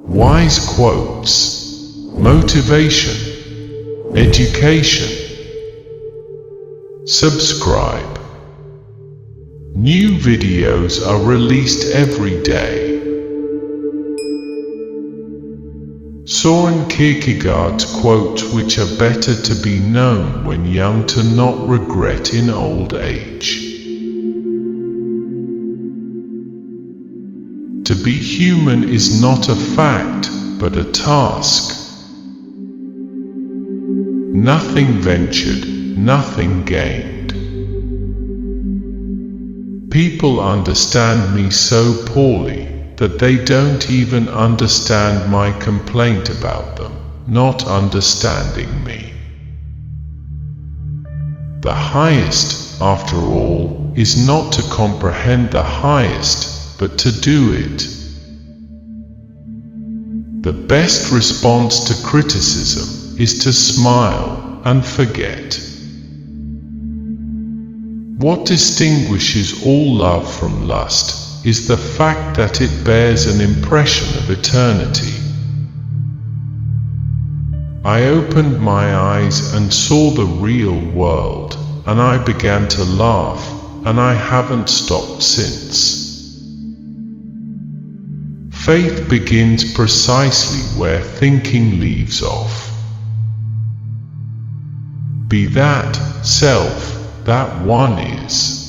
wise quotes, motivation, education. Subscribe. New videos are released every day. Soren Kierkegaard's quotes, which are better to be known when young to not regret in old age. To be human is not a fact, but a task. Nothing ventured, nothing gained. People understand me so poorly that they don't even understand my complaint about them not understanding me. The highest, after all, is not to comprehend the highest, but to do it. The best response to criticism is to smile and forget. What distinguishes all love from lust is the fact that it bears an impression of eternity. I opened my eyes and saw the real world, and I began to laugh, and I haven't stopped since. Faith begins precisely where thinking leaves off. Be that self, that one is.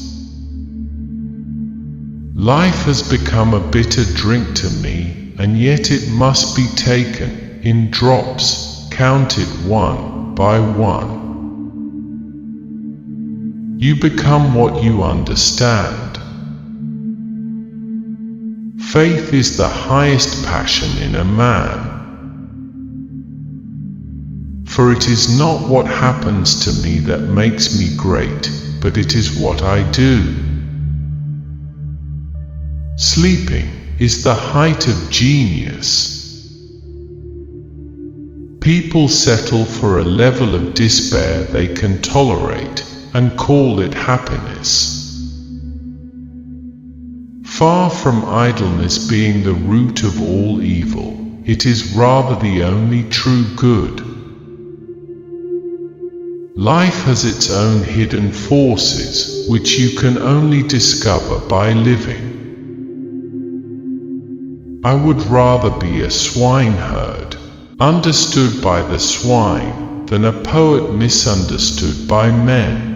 Life has become a bitter drink to me, and yet it must be taken in drops, counted one by one. You become what you understand. Faith is the highest passion in a man. For it is not what happens to me that makes me great, but it is what I do. Sleeping is the height of genius. People settle for a level of despair they can tolerate and call it happiness. Far from idleness being the root of all evil, it is rather the only true good. Life has its own hidden forces, which you can only discover by living. I would rather be a swineherd, understood by the swine, than a poet misunderstood by men.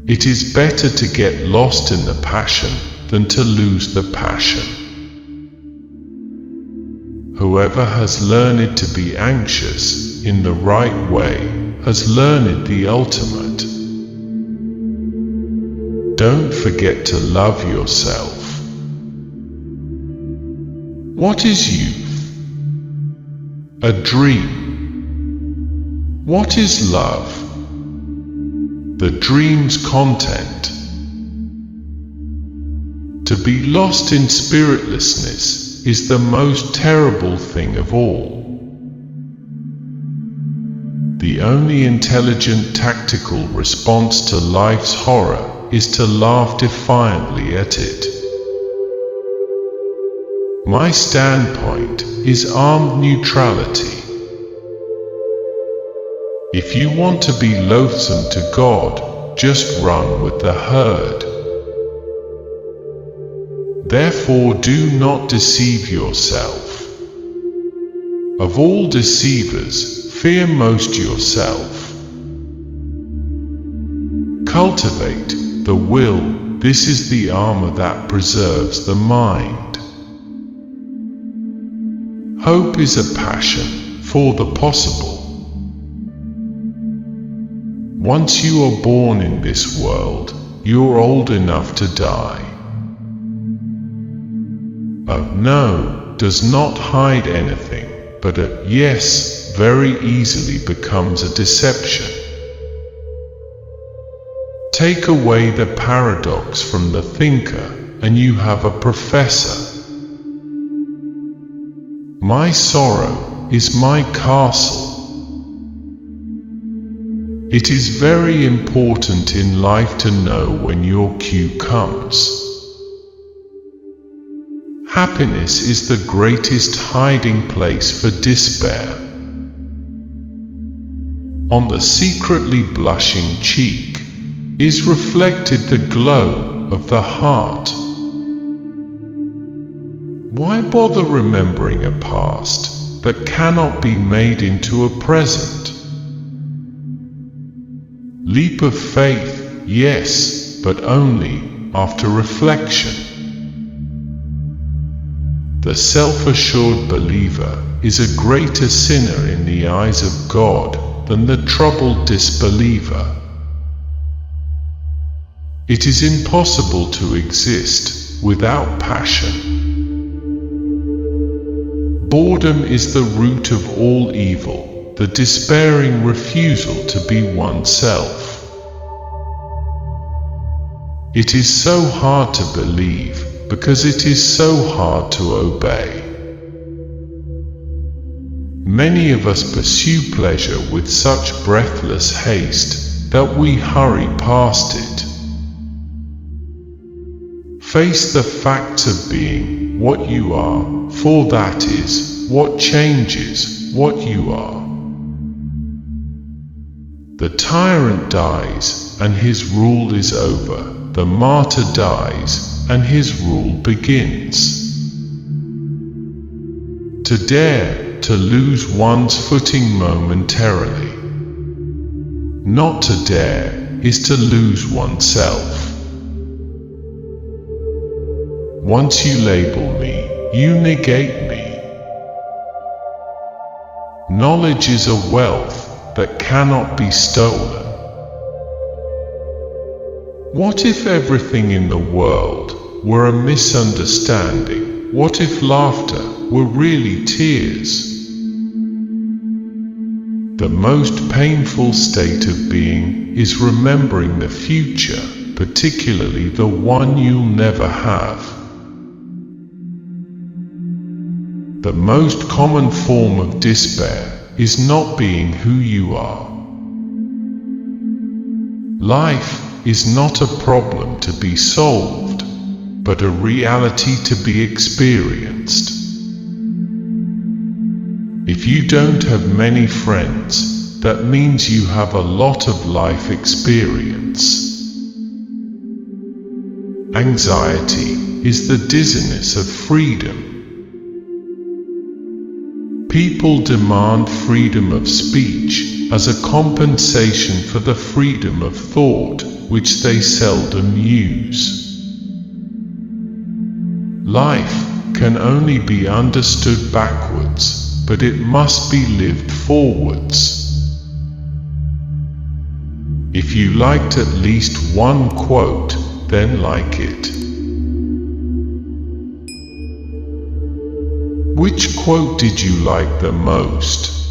It is better to get lost in the passion than to lose the passion. Whoever has learned to be anxious in the right way has learned the ultimate. Don't forget to love yourself. What is youth? A dream. What is love? The dream's content. To be lost in spiritlessness is the most terrible thing of all. The only intelligent tactical response to life's horror is to laugh defiantly at it. My standpoint is armed neutrality. If you want to be loathsome to God, just run with the herd. Therefore do not deceive yourself. Of all deceivers, fear most yourself. Cultivate the will, this is the armor that preserves the mind. Hope is a passion for the possible. Once you are born in this world, you're old enough to die. A no does not hide anything, but a yes very easily becomes a deception. Take away the paradox from the thinker, and you have a professor. My sorrow is my castle. It is very important in life to know when your cue comes. Happiness is the greatest hiding place for despair. On the secretly blushing cheek is reflected the glow of the heart. Why bother remembering a past that cannot be made into a present? Leap of faith, yes, but only after reflection. The self-assured believer is a greater sinner in the eyes of God than the troubled disbeliever. It is impossible to exist without passion. Boredom is the root of all evil, the despairing refusal to be oneself. It is so hard to believe because it is so hard to obey. Many of us pursue pleasure with such breathless haste that we hurry past it. Face the facts of being what you are, for that is what changes what you are. The tyrant dies, and his rule is over. The martyr dies, and his rule begins. To dare to lose one's footing momentarily. Not to dare is to lose oneself. Once you label me, you negate me. Knowledge is a wealth that cannot be stolen. What if everything in the world were a misunderstanding? What if laughter were really tears? The most painful state of being is remembering the future, particularly the one you'll never have. The most common form of despair is not being who you are. Life is not a problem to be solved, but a reality to be experienced. If you don't have many friends, that means you have a lot of life experience. Anxiety is the dizziness of freedom. People demand freedom of speech as a compensation for the freedom of thought, which they seldom use. Life can only be understood backwards, but it must be lived forwards. If you liked at least one quote, then like it. Which quote did you like the most?